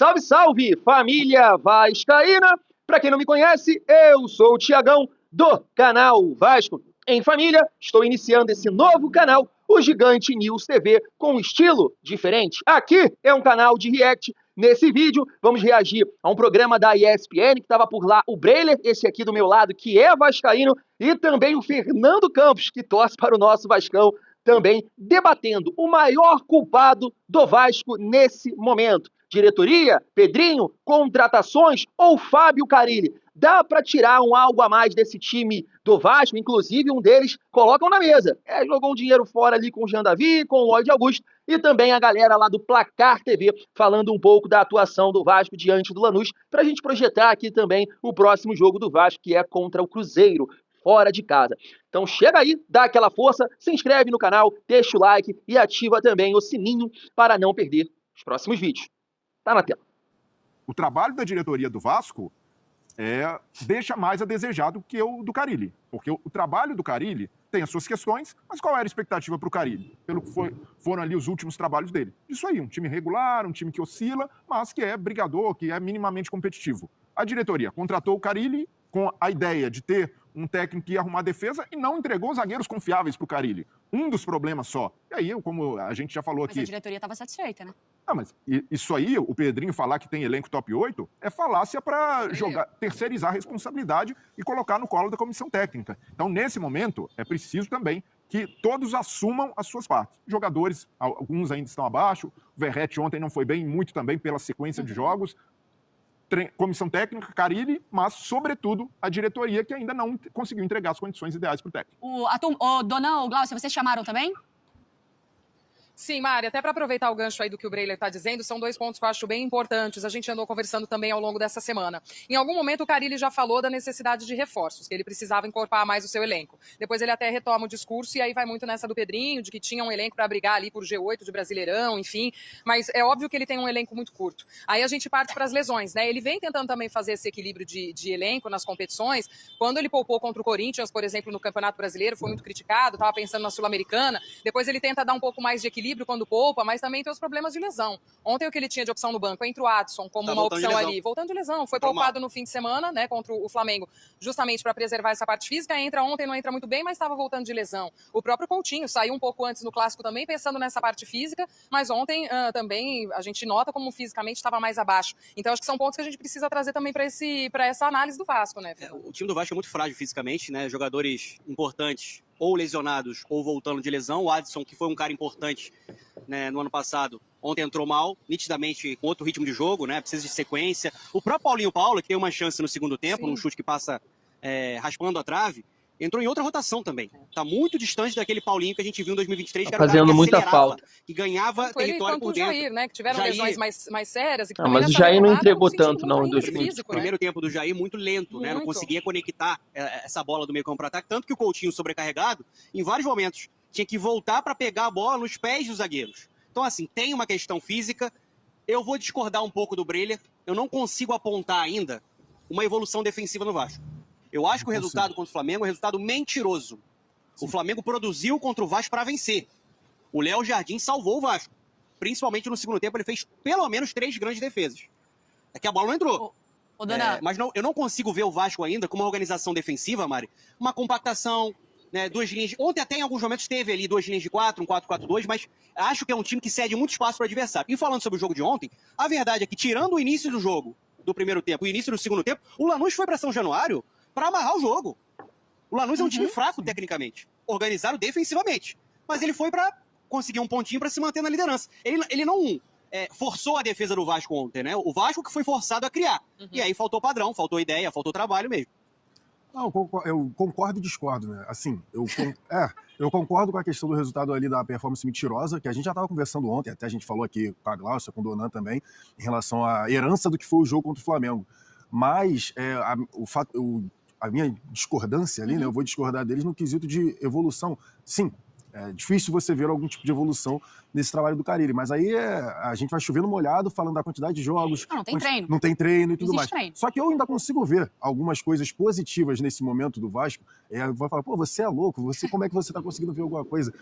Salve, salve, família vascaína! Para quem não me conhece, eu sou o Tiagão do canal Vasco em Família. Estou iniciando esse novo canal, o Gigante News TV, com um estilo diferente. Aqui é um canal de react. Nesse vídeo, vamos reagir a um programa da ESPN, que estava por lá o Breiler, esse aqui do meu lado, que é vascaíno, e também o Fernando Campos, que torce para o nosso Vascão, também debatendo o maior culpado do Vasco nesse momento. Diretoria, Pedrinho, contratações ou Fábio Carille? Dá para tirar algo a mais desse time do Vasco? Inclusive, um deles colocam na mesa. Jogou um dinheiro fora ali com o Jean Davi, com o Lloyd Augusto, e também a galera lá do Placar TV falando um pouco da atuação do Vasco diante do Lanús, para a gente projetar aqui também o próximo jogo do Vasco, que é contra o Cruzeiro, fora de casa. Então chega aí, dá aquela força, se inscreve no canal, deixa o like e ativa também o sininho para não perder os próximos vídeos. Tá na tela. O trabalho da diretoria do Vasco deixa mais a desejar do que o do Carille. Porque o trabalho do Carille tem as suas questões, mas qual era a expectativa para o Carille? Pelo que foram ali os últimos trabalhos dele. Isso aí, um time regular, um time que oscila, mas que é brigador, que é minimamente competitivo. A diretoria contratou o Carille com a ideia de ter um técnico que ia arrumar a defesa e não entregou zagueiros confiáveis para o Carille. Um dos problemas só. E aí, como a gente já falou aqui... Mas a diretoria estava satisfeita, né? Ah, mas isso aí, o Pedrinho falar que tem elenco top 8, é falácia para terceirizar a responsabilidade e colocar no colo da comissão técnica. Então, nesse momento, é preciso também que todos assumam as suas partes. Jogadores, alguns ainda estão abaixo, o Verratti ontem não foi bem, muito também pela sequência de jogos, comissão técnica, Carille, mas, sobretudo, a diretoria que ainda não conseguiu entregar as condições ideais para o técnico. O Donão, o Glaucio, vocês chamaram também? Sim, Mari, até para aproveitar o gancho aí do que o Breiler está dizendo, são dois pontos que eu acho bem importantes. A gente andou conversando também ao longo dessa semana. Em algum momento o Carille já falou da necessidade de reforços, que ele precisava encorpar mais o seu elenco. Depois ele até retoma o discurso e aí vai muito nessa do Pedrinho, de que tinha um elenco para brigar ali por G8 de Brasileirão, enfim. Mas é óbvio que ele tem um elenco muito curto. Aí a gente parte para as lesões, né? Ele vem tentando também fazer esse equilíbrio de elenco nas competições. Quando ele poupou contra o Corinthians, por exemplo, no Campeonato Brasileiro, foi muito criticado, estava pensando na Sul-Americana. Depois ele tenta dar um pouco mais de equilíbrio quando poupa, mas também tem os problemas de lesão. Ontem o que ele tinha de opção no banco entre o Adson como uma opção ali, voltando de lesão, foi poupado no fim de semana, né, contra o Flamengo, justamente para preservar essa parte física. Entra ontem, não entra muito bem, mas estava voltando de lesão. O próprio Coutinho saiu um pouco antes no Clássico também, pensando nessa parte física, mas ontem também a gente nota como fisicamente estava mais abaixo. Então acho que são pontos que a gente precisa trazer também para essa análise do Vasco, né? O time do Vasco é muito frágil fisicamente, né? Jogadores importantes ou lesionados ou voltando de lesão. O Adson, que foi um cara importante, né, no ano passado, ontem entrou mal, nitidamente com outro ritmo de jogo, né? Precisa de sequência. O próprio Paulinho Paulo, que tem uma chance no segundo tempo, num chute que passa raspando a trave, entrou em outra rotação também. Está muito distante daquele Paulinho que a gente viu em 2023, que era fazendo que muita falta, que ganhava território por dentro. O Jair, né, que tiveram lesões mais sérias. E que mas o Jair não entregou tanto, não, em 2023. O primeiro tempo do Jair muito lento, né? Não conseguia conectar essa bola do meio campo para ataque, tanto que o Coutinho sobrecarregado, em vários momentos, tinha que voltar para pegar a bola nos pés dos zagueiros. Então, assim, tem uma questão física. Eu vou discordar um pouco do Breiler. Eu não consigo apontar ainda uma evolução defensiva no Vasco. Eu acho que o resultado contra o Flamengo é um resultado mentiroso. Sim. O Flamengo produziu contra o Vasco para vencer. O Léo Jardim salvou o Vasco. Principalmente no segundo tempo, ele fez pelo menos 3 grandes defesas. É que a bola não entrou. Mas eu não consigo ver o Vasco ainda com uma organização defensiva, Mari. Uma compactação, né, 2 linhas... Ontem até em alguns momentos teve ali 2 linhas de 4, um 4-4-2, mas acho que é um time que cede muito espaço para o adversário. E falando sobre o jogo de ontem, a verdade é que tirando o início do jogo, do primeiro tempo, o início do segundo tempo, o Lanús foi para São Januário para amarrar o jogo. O Lanús é um time fraco tecnicamente, organizado defensivamente, mas ele foi para conseguir um pontinho para se manter na liderança. Ele não forçou a defesa do Vasco ontem, né? O Vasco que foi forçado a criar. E aí faltou padrão, faltou ideia, faltou trabalho mesmo. Não, eu concordo e discordo, né? Assim, eu concordo com a questão do resultado ali da performance mentirosa, que a gente já estava conversando ontem, até a gente falou aqui com a Glaucia, com o Donan também, em relação à herança do que foi o jogo contra o Flamengo. Mas a minha discordância ali, né? Eu vou discordar deles no quesito de evolução. Sim, é difícil você ver algum tipo de evolução nesse trabalho do Carille, mas aí a gente vai chovendo molhado falando da quantidade de jogos. Não tem treino. Não tem treino e tudo mais. Treino. Só que eu ainda consigo ver algumas coisas positivas nesse momento do Vasco. Eu vou falar, pô, você é louco, como é que você tá conseguindo ver alguma coisa?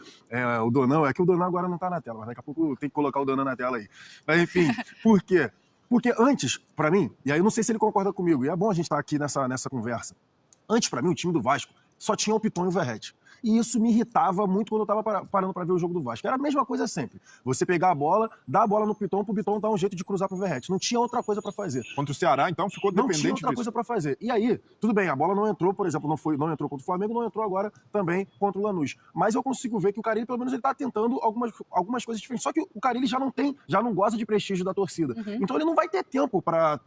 O Donan, é que o Donan agora não tá na tela, mas daqui a pouco tem que colocar o Donan na tela aí. Mas enfim, por quê? Porque antes, pra mim, e aí eu não sei se ele concorda comigo, e é bom a gente estar aqui nessa conversa. Antes, pra mim, o time do Vasco só tinha o Piton e o Verratti. E isso me irritava muito quando eu tava parando pra ver o jogo do Vasco. Era a mesma coisa sempre. Você pegar a bola, dar a bola no Piton, pro Piton dar um jeito de cruzar pro Verratti. Não tinha outra coisa pra fazer. Contra o Ceará, então, ficou Não dependente tinha outra disso. coisa pra fazer. E aí, tudo bem, a bola não entrou, por exemplo, não entrou contra o Flamengo, não entrou agora também contra o Lanús. Mas eu consigo ver que o Carille, pelo menos, ele tá tentando algumas coisas diferentes. Só que o Carille já não goza de prestígio da torcida. Então ele não vai ter tempo pra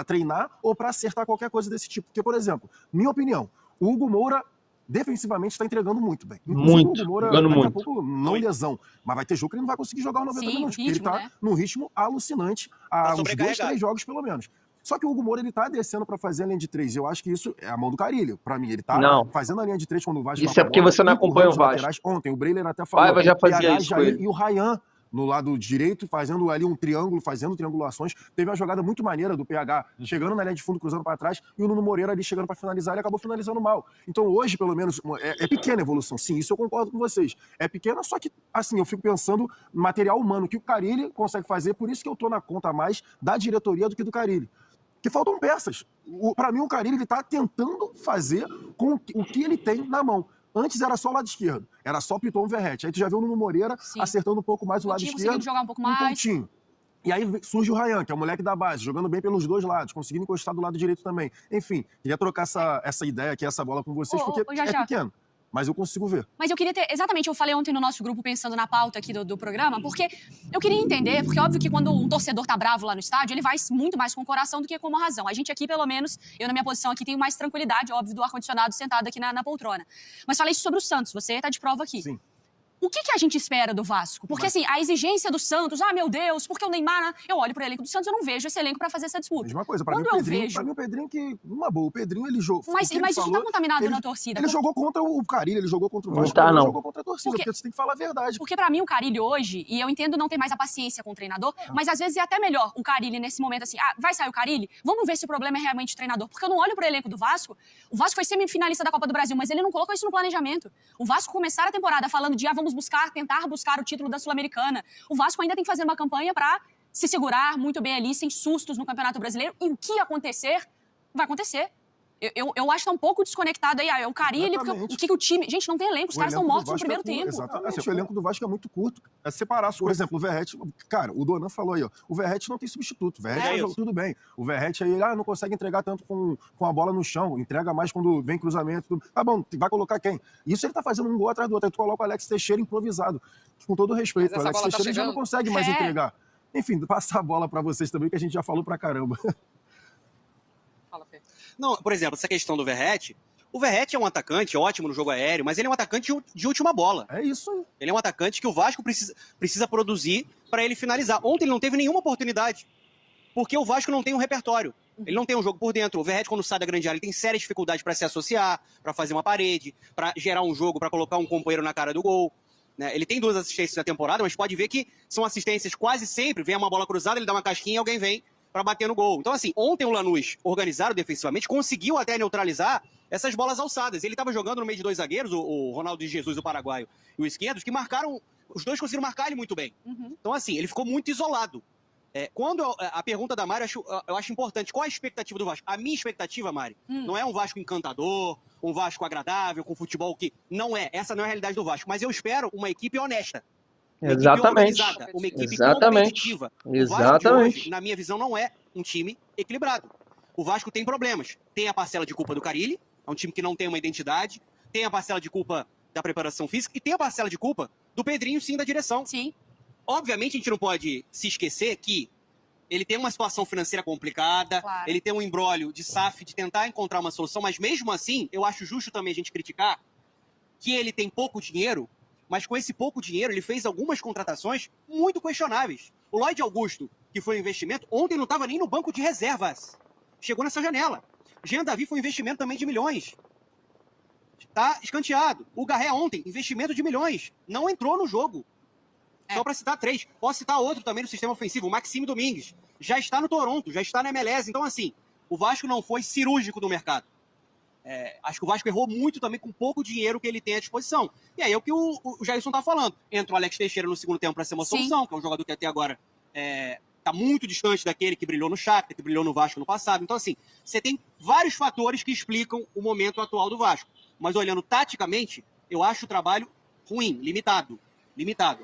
treinar ou pra acertar qualquer coisa desse tipo. Porque, por exemplo, minha opinião, o Hugo Moura defensivamente está entregando muito bem. Inclusive, Muito, o Hugo Moura, jogando daqui a muito. pouco, não lesão, mas vai ter jogo que ele não vai conseguir jogar os 90 Sim, minutos, porque ele ritmo, tá né? num ritmo alucinante há uns 2, sobrecarregado. 3 jogos, pelo menos. Só que o Hugo Moura, ele tá descendo pra fazer a linha de 3. Eu acho que isso é a mão do Carilho. Pra mim, ele tá Não. fazendo a linha de 3 quando o Vasco Isso toca é a porque bola, você não acompanha o empurrando os Vasco. laterais. Ontem, o Breiler até falou. Paiva já fazia PH, isso com Jair ele. e o Ryan no lado direito, fazendo ali um triângulo, fazendo triangulações. Teve uma jogada muito maneira do PH, chegando na linha de fundo, cruzando para trás, e o Nuno Moreira ali chegando para finalizar, ele acabou finalizando mal. Então hoje, pelo menos, é pequena a evolução. Sim, isso eu concordo com vocês. É pequena, só que, assim, eu fico pensando no material humano que o Carille consegue fazer, por isso que eu tô na conta mais da diretoria do que do Carille. Que faltam peças. Para mim, o Carille, ele tá tentando fazer com o que ele tem na mão. Antes era só o lado esquerdo. Era só Piton e Verratti. Aí tu já viu o Nuno Moreira Sim. acertando um pouco mais o lado Coutinho esquerdo. conseguindo jogar um pouco Um mais. Coutinho. E aí surge o Ryan, que é o moleque da base, jogando bem pelos dois lados, conseguindo encostar do lado direito também. Enfim, queria trocar essa ideia aqui, essa bola com vocês, porque é pequeno. Mas eu consigo ver. Mas eu queria ter... Exatamente, eu falei ontem no nosso grupo, pensando na pauta aqui do programa, porque eu queria entender, porque óbvio que quando um torcedor tá bravo lá no estádio, ele vai muito mais com o coração do que com a razão. A gente aqui, pelo menos, eu na minha posição aqui, tenho mais tranquilidade, óbvio, do ar-condicionado sentado aqui na poltrona. Mas falei isso sobre o Santos, você tá de prova aqui. Sim. O que a gente espera do Vasco? Porque, assim, a exigência do Santos, meu Deus, porque o Neymar... Eu olho pro elenco do Santos, eu não vejo esse elenco pra fazer essa disputa. Mesma coisa, pra mim o Pedrinho que, numa boa, o Pedrinho ele jogou... Mas isso tá contaminado na torcida. Ele jogou contra o Carille, ele jogou contra o Vasco, tá, ele não. jogou contra a torcida, porque você tem que falar a verdade. Porque pra mim o Carille hoje, e eu entendo não ter mais a paciência com o treinador, mas às vezes é até melhor o Carille nesse momento assim, vai sair o Carille? Vamos ver se o problema é realmente o treinador. Porque eu não olho pro elenco do Vasco, o Vasco foi semifinalista da Copa do Brasil, mas ele não colocou isso no planejamento. O Vasco começar a temporada falando de vamos tentar buscar o título da Sul-Americana. O Vasco ainda tem que fazer uma campanha pra se segurar muito bem ali, sem sustos no Campeonato Brasileiro, e o que acontecer, vai acontecer. Eu acho que tá um pouco desconectado aí. É o Carille, porque o que o time... Gente, não tem elenco, os caras estão mortos no primeiro tempo. Exatamente, o elenco do Vasco é muito curto. É separar as Por coisas. exemplo, o Verratti... Cara, o Donan falou aí, ó. O Verratti não tem substituto. O Verratti joga tudo bem. O Verratti aí, não consegue entregar tanto com a bola no chão. Entrega mais quando vem cruzamento. Tudo. Tá bom, vai colocar quem? Isso ele tá fazendo um gol atrás do outro. Aí tu coloca o Alex Teixeira improvisado. Com todo respeito. O Alex Teixeira já não consegue mais entregar. Enfim, passar a bola pra vocês também, que a gente já falou pra caramba. Fala, Fê. Não, por exemplo, essa questão do Verratti. O Verratti é um atacante ótimo no jogo aéreo, mas ele é um atacante de última bola. É isso aí. Ele é um atacante que o Vasco precisa produzir para ele finalizar. Ontem ele não teve nenhuma oportunidade, porque o Vasco não tem um repertório. Ele não tem um jogo por dentro. O Verratti, quando sai da grande área, ele tem sérias dificuldades para se associar, para fazer uma parede, para gerar um jogo, para colocar um companheiro na cara do gol. Né? Ele tem 2 assistências na temporada, mas pode ver que são assistências quase sempre. Vem uma bola cruzada, ele dá uma casquinha e alguém vem para bater no gol. Então, assim, ontem o Lanús, organizado defensivamente, conseguiu até neutralizar essas bolas alçadas. Ele estava jogando no meio de 2 zagueiros, o Ronaldo de Jesus, o paraguaio, e o Esquerdos, que marcaram... Os dois conseguiram marcar ele muito bem. Então, assim, ele ficou muito isolado. A pergunta da Mari, eu acho importante. Qual a expectativa do Vasco? A minha expectativa, Mari, não é um Vasco encantador, um Vasco agradável, com futebol que... Não é. Essa não é a realidade do Vasco. Mas eu espero uma equipe honesta. Exatamente. Uma equipe Exatamente. competitiva. Exatamente. O Vasco de hoje, na minha visão, não é um time equilibrado. O Vasco tem problemas. Tem a parcela de culpa do Carille, é um time que não tem uma identidade. Tem a parcela de culpa da preparação física e tem a parcela de culpa do Pedrinho, sim, da direção. Sim. Obviamente, a gente não pode se esquecer que ele tem uma situação financeira complicada, Claro. ele tem um imbróglio de SAF, de tentar encontrar uma solução, mas mesmo assim, eu acho justo também a gente criticar que ele tem pouco dinheiro, mas com esse pouco dinheiro ele fez algumas contratações muito questionáveis. O Lloyd Augusto, que foi um investimento, ontem não estava nem no banco de reservas. Chegou nessa janela. Jean Davi foi um investimento também de milhões. Tá escanteado. O Garré ontem, investimento de milhões. Não entrou no jogo. Só para citar 3. Posso citar outro também no sistema ofensivo, o Maxime Domingues. Já está no Toronto, já está na MLS. Então, assim, o Vasco não foi cirúrgico do mercado. Acho que o Vasco errou muito também com pouco dinheiro que ele tem à disposição. E aí é o que o Jailson tá falando. Entra o Alex Teixeira no segundo tempo para ser uma solução, que é um jogador que até agora tá muito distante daquele que brilhou no Shakhtar, que brilhou no Vasco no passado. Então, assim, você tem vários fatores que explicam o momento atual do Vasco. Mas olhando taticamente, eu acho o trabalho ruim, limitado.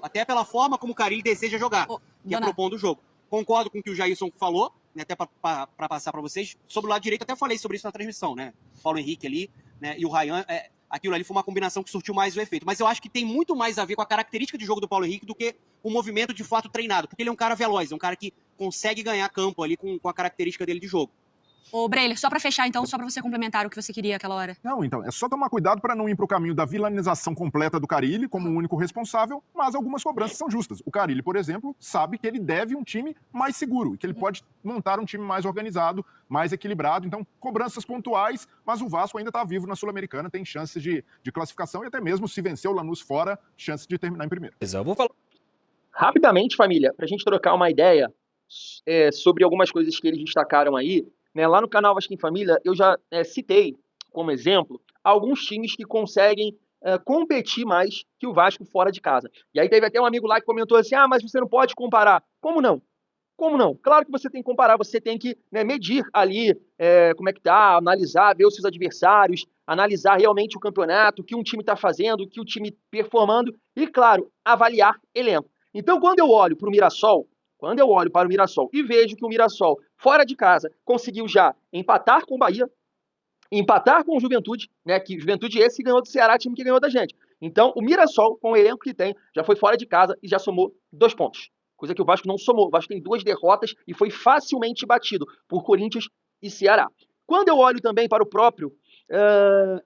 Até pela forma como o Carille deseja jogar, que é propondo o jogo. Concordo com o que o Jailson falou, né, até para passar para vocês. Sobre o lado direito, até falei sobre isso na transmissão, né? Paulo Henrique ali, né, e o Ryan, aquilo ali foi uma combinação que surtiu mais o efeito. Mas eu acho que tem muito mais a ver com a característica de jogo do Paulo Henrique do que o movimento de fato treinado. Porque ele é um cara veloz, é um cara que consegue ganhar campo ali com a característica dele de jogo. Ô, Breiler, só pra fechar, então, só pra você complementar o que você queria aquela hora. Não, então, é só tomar cuidado para não ir para o caminho da vilanização completa do Carille como o único responsável, mas algumas cobranças são justas. O Carille, por exemplo, sabe que ele deve um time mais seguro, que ele pode montar um time mais organizado, mais equilibrado. Então, cobranças pontuais, mas o Vasco ainda está vivo na Sul-Americana, tem chances de classificação e até mesmo se vencer o Lanús fora, chances de terminar em primeiro. Eu vou falar rapidamente, família, para a gente trocar uma ideia sobre algumas coisas que eles destacaram aí. Né, lá no canal Vasco em Família, eu já citei como exemplo alguns times que conseguem competir mais que o Vasco fora de casa. E aí teve até um amigo lá que comentou assim, mas você não pode comparar. Como não? Como não? Claro que você tem que comparar, você tem que medir ali como é que tá, analisar, ver os seus adversários, analisar realmente o campeonato, o que um time está fazendo, o que o time performando e, claro, avaliar elenco. Então, quando eu olho para o Mirassol e vejo que o Mirassol, fora de casa, conseguiu já empatar com o Bahia, empatar com o Juventude, né? Que Juventude esse ganhou do Ceará, time que ganhou da gente. Então, o Mirassol, com o elenco que tem, já foi fora de casa e já somou 2 pontos. Coisa que o Vasco não somou. O Vasco tem 2 derrotas e foi facilmente batido por Corinthians e Ceará. Quando eu olho também para o próprio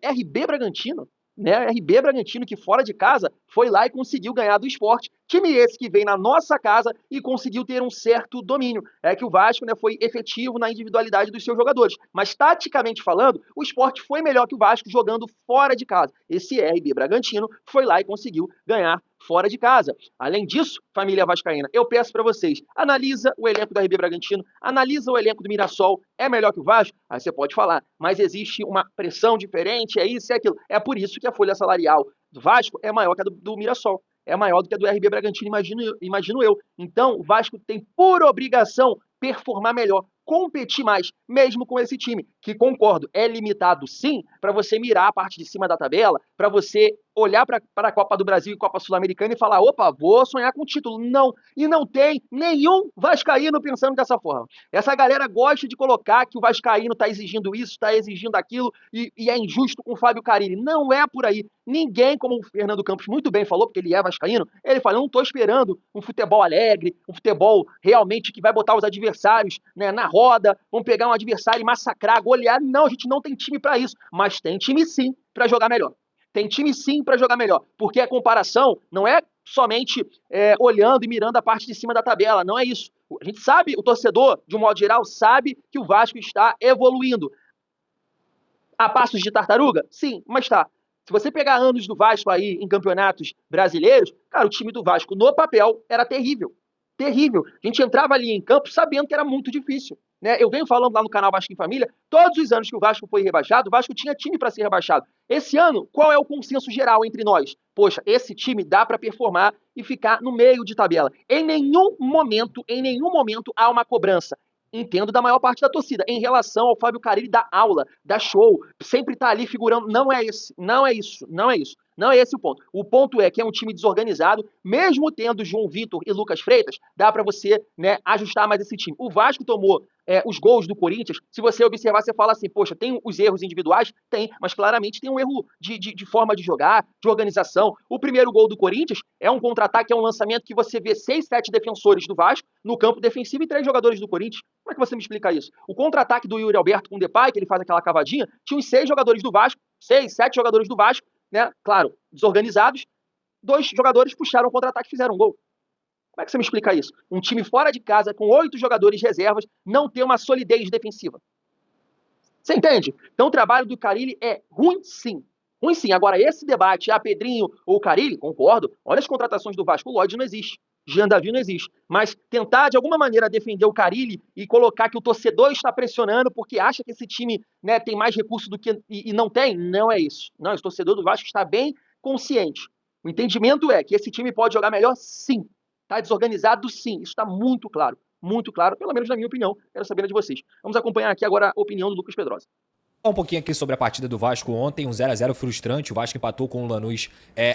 RB Bragantino, né? RB Bragantino, que fora de casa foi lá e conseguiu ganhar do Sport. Time esse que vem na nossa casa e conseguiu ter um certo domínio. É que o Vasco, né, foi efetivo na individualidade dos seus jogadores. Mas, taticamente falando, o Sport foi melhor que o Vasco jogando fora de casa. Esse RB Bragantino foi lá e conseguiu ganhar fora de casa. Além disso, família vascaína, eu peço para vocês, analisa o elenco do RB Bragantino, analisa o elenco do Mirassol, é melhor que o Vasco? Aí você pode falar, mas existe uma pressão diferente, é isso e aquilo. É por isso que a folha salarial do Vasco é maior que a do Mirassol. É maior do que a do RB Bragantino, imagino eu. Então, o Vasco tem por obrigação performar melhor, competir mais, mesmo com esse time, que, concordo, é limitado sim, para você mirar a parte de cima da tabela, para você olhar para a Copa do Brasil e Copa Sul-Americana e falar, opa, vou sonhar com o título. Não, e não tem nenhum vascaíno pensando dessa forma. Essa galera gosta de colocar que o vascaíno está exigindo isso, está exigindo aquilo, e é injusto com o Fábio Carille. Não é por aí. Ninguém, como o Fernando Campos muito bem falou, porque ele é vascaíno, ele fala, eu não estou esperando um futebol alegre, um futebol realmente que vai botar os adversários, né, na roda, vão pegar um adversário e massacrar, golear. Não, a gente não tem time para isso, mas tem time sim para jogar melhor. Tem time sim para jogar melhor, porque a comparação não é somente olhando e mirando a parte de cima da tabela, não é isso. A gente sabe, o torcedor, de um modo geral, sabe que o Vasco está evoluindo. A passos de tartaruga? Sim, mas está. Se você pegar anos do Vasco aí em campeonatos brasileiros, cara, o time do Vasco no papel era terrível. Terrível. A gente entrava ali em campo sabendo que era muito difícil. Né? Eu venho falando lá no canal Vasco em Família, todos os anos que o Vasco foi rebaixado, o Vasco tinha time para ser rebaixado. Esse ano, qual é o consenso geral entre nós? Poxa, esse time dá para performar e ficar no meio de tabela. Em nenhum momento há uma cobrança. Entendo da maior parte da torcida. Em relação ao Fábio Carille, dá aula, dá show, sempre tá ali figurando. Não é isso. Não é esse o ponto. O ponto é que é um time desorganizado, mesmo tendo João Vitor e Lucas Freitas, dá para você, né, ajustar mais esse time. O Vasco tomou os gols do Corinthians. Se você observar, você fala assim, poxa, tem os erros individuais? Tem, mas claramente tem um erro de forma de jogar, de organização. O primeiro gol do Corinthians é um contra-ataque, é um lançamento que você vê 6, 7 defensores do Vasco no campo defensivo e 3 jogadores do Corinthians. Como é que você me explica isso? O contra-ataque do Yuri Alberto com o Depay, que ele faz aquela cavadinha, tinha uns 6 jogadores do Vasco, 6, 7 jogadores do Vasco, né? Claro, desorganizados. 2 jogadores puxaram o contra-ataque e fizeram um gol. Como é que você me explica isso? Um time fora de casa, com 8 jogadores reservas, não ter uma solidez defensiva. Você entende? Então o trabalho do Carille é ruim sim. Ruim sim. Agora, esse debate, Pedrinho ou Carille, concordo. Olha as contratações do Vasco. O Lloyd não existe. Jean Davi não existe. Mas tentar, de alguma maneira, defender o Carille e colocar que o torcedor está pressionando porque acha que esse time, né, tem mais recurso do que... E não tem, não é isso. Não, esse torcedor do Vasco está bem consciente. O entendimento é que esse time pode jogar melhor, sim. Está desorganizado, sim. Isso está muito claro. muito claro, pelo menos na minha opinião. Quero saber a de vocês. Vamos acompanhar aqui agora a opinião do Lucas Pedrosa. Um pouquinho aqui sobre a partida do Vasco ontem, um 0x0 frustrante. O Vasco empatou com o Lanús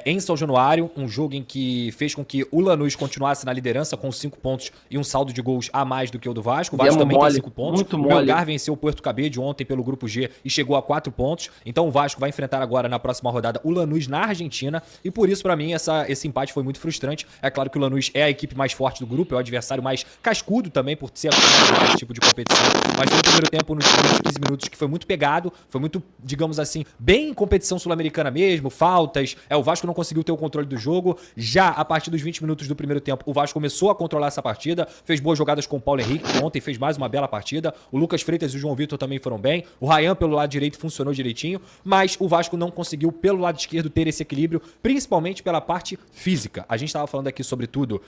em São Januário, um jogo em que fez com que o Lanús continuasse na liderança com 5 pontos e um saldo de gols a mais do que o do Vasco. O Vasco também tem 5 pontos. O Melgar venceu o Puerto Cabede ontem pelo Grupo G e chegou a 4 pontos. Então o Vasco vai enfrentar agora na próxima rodada o Lanús na Argentina e por isso, pra mim, esse empate foi muito frustrante. É claro que o Lanús é a equipe mais forte do grupo, é o adversário mais cascudo também por ser acostumado a esse tipo de competição. Mas no primeiro tempo, nos primeiros 15 minutos, que foi muito pegado, foi muito, digamos assim, bem em competição sul-americana mesmo, faltas, o Vasco não conseguiu ter o controle do jogo. Já a partir dos 20 minutos do primeiro tempo, o Vasco começou a controlar essa partida, fez boas jogadas com o Paulo Henrique, que ontem fez mais uma bela partida, o Lucas Freitas e o João Vitor também foram bem, o Ryan pelo lado direito funcionou direitinho, mas o Vasco não conseguiu pelo lado esquerdo ter esse equilíbrio, principalmente pela parte física. A gente estava falando aqui sobre tudo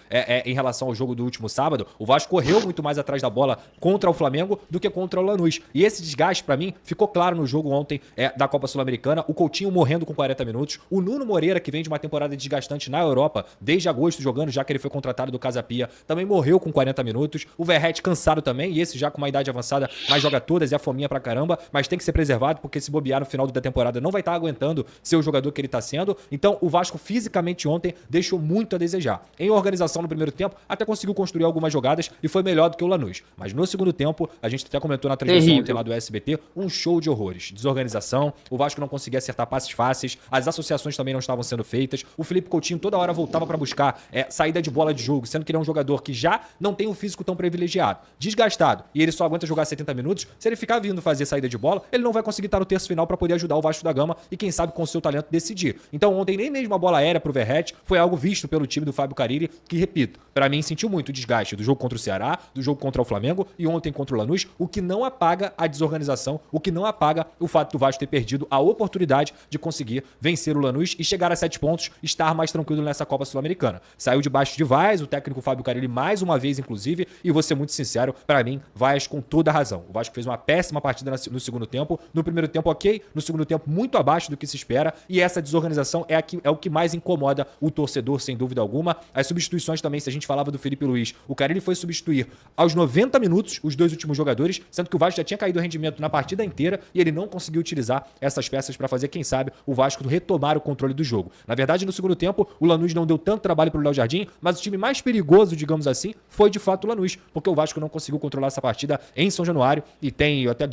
em relação ao jogo do último sábado, o Vasco correu muito mais atrás da bola contra o Flamengo do que contra o Lanús, e esse desgaste pra mim ficou claro no jogo ontem da Copa Sul-Americana, o Coutinho morrendo com 40 minutos, o Nuno Moreira, que vem de uma temporada desgastante na Europa, desde agosto jogando, já que ele foi contratado do Casa Pia, também morreu com 40 minutos, o Verratti cansado também, e esse já com uma idade avançada, mas joga todas e a fominha pra caramba, mas tem que ser preservado, porque se bobear no final da temporada não vai estar aguentando ser o jogador que ele tá sendo, então o Vasco fisicamente ontem deixou muito a desejar. Em organização no primeiro tempo, até conseguiu construir algumas jogadas e foi melhor do que o Lanús, mas no segundo tempo, a gente até comentou na transmissão ontem lá do SBT, um show de horrores, desorganização, o Vasco não conseguia acertar passes fáceis, as associações também não estavam sendo feitas, o Felipe Coutinho toda hora voltava para buscar saída de bola de jogo, sendo que ele é um jogador que já não tem um físico tão privilegiado, desgastado, e ele só aguenta jogar 70 minutos, se ele ficar vindo fazer saída de bola, ele não vai conseguir estar no terço final para poder ajudar o Vasco da Gama e quem sabe com o seu talento decidir. Então ontem nem mesmo a bola aérea pro Verratti foi algo visto pelo time do Fábio Carille, que repito, para mim sentiu muito o desgaste do jogo contra o Ceará, do jogo contra o Flamengo e ontem contra o Lanús, o que não apaga a desorganização, o que não apaga o fato do Vasco ter perdido a oportunidade de conseguir vencer o Lanús e chegar a 7 pontos, estar mais tranquilo nessa Copa Sul-Americana. Saiu debaixo de Vaz, o técnico Fábio Carille mais uma vez, inclusive, e vou ser muito sincero, para mim, Vaz com toda a razão. O Vasco fez uma péssima partida no segundo tempo, no primeiro tempo ok, no segundo tempo muito abaixo do que se espera, e essa desorganização é o que mais incomoda o torcedor, sem dúvida alguma. As substituições também, se a gente falava do Felipe Luiz, o Carille foi substituir aos 90 minutos os dois últimos jogadores, sendo que o Vasco já tinha caído o rendimento na partida inteira e ele não conseguiu utilizar essas peças para fazer, quem sabe, o Vasco retomar o controle do jogo. Na verdade, no segundo tempo, o Lanús não deu tanto trabalho para o Léo Jardim, mas o time mais perigoso, digamos assim, foi de fato o Lanús, porque o Vasco não conseguiu controlar essa partida em São Januário e tem, eu até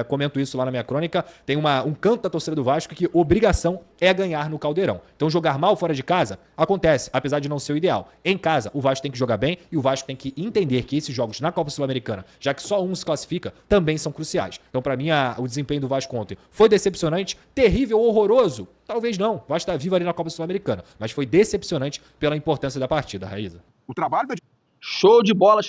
comento isso lá na minha crônica, tem um canto da torcida do Vasco que obrigação é ganhar no Caldeirão. Então jogar mal fora de casa acontece, apesar de não ser o ideal. Em casa, o Vasco tem que jogar bem e o Vasco tem que entender que esses jogos na Copa Sul-Americana, já que só um se classifica, também são cruciais. Então para mim, o desempenho do Vasco ontem foi decepcionante, terrível, horroroso? Talvez não, o Vasco está vivo ali na Copa Sul-Americana, mas foi decepcionante pela importância da partida, Raíza. O trabalho da... Show de bola,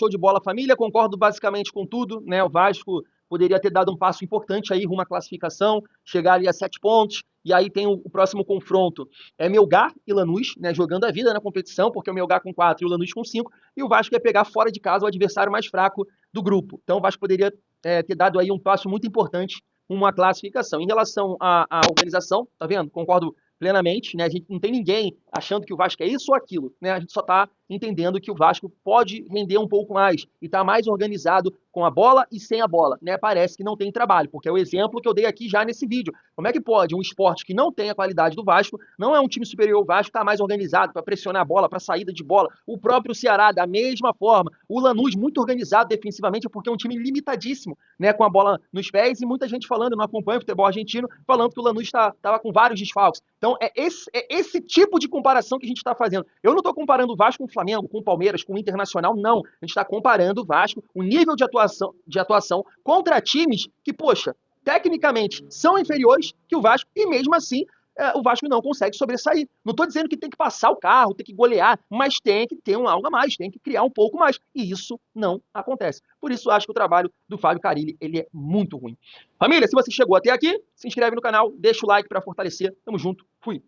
família, concordo basicamente com tudo, né? O Vasco poderia ter dado um passo importante aí rumo à classificação, chegar ali a 7 pontos, e aí tem o próximo confronto. É Melgar e Lanús, né, jogando a vida na competição, porque o Melgar com 4 e o Lanús com 5, e o Vasco ia pegar fora de casa o adversário mais fraco do grupo. Então o Vasco poderia ter dado aí um passo muito importante rumo à classificação. Em relação à organização, tá vendo? Concordo plenamente, né? A gente não tem ninguém achando que o Vasco é isso ou aquilo, né? A gente só está entendendo que o Vasco pode render um pouco mais e está mais organizado com a bola e sem a bola, né? Parece que não tem trabalho, porque é o exemplo que eu dei aqui já nesse vídeo. Como é que pode um esporte que não tem a qualidade do Vasco, não é um time superior ao Vasco, está mais organizado para pressionar a bola, para saída de bola? O próprio Ceará, da mesma forma. O Lanús, muito organizado defensivamente, porque é um time limitadíssimo, né? Com a bola nos pés, e muita gente falando, não acompanha o futebol argentino, falando que o Lanús estava com vários desfalques. Então, é esse tipo de comparação que a gente está fazendo. Eu não estou comparando o Vasco com o Flamengo, com o Palmeiras, com o Internacional, não. A gente está comparando o Vasco, o nível de atuação contra times que, poxa, tecnicamente são inferiores que o Vasco, e mesmo assim o Vasco não consegue sobressair. Não estou dizendo que tem que passar o carro, tem que golear, mas tem que ter algo a mais, tem que criar um pouco mais. E isso não acontece. Por isso, eu acho que o trabalho do Fábio Carille ele é muito ruim. Família, se você chegou até aqui, se inscreve no canal, deixa o like para fortalecer. Tamo junto. Fui.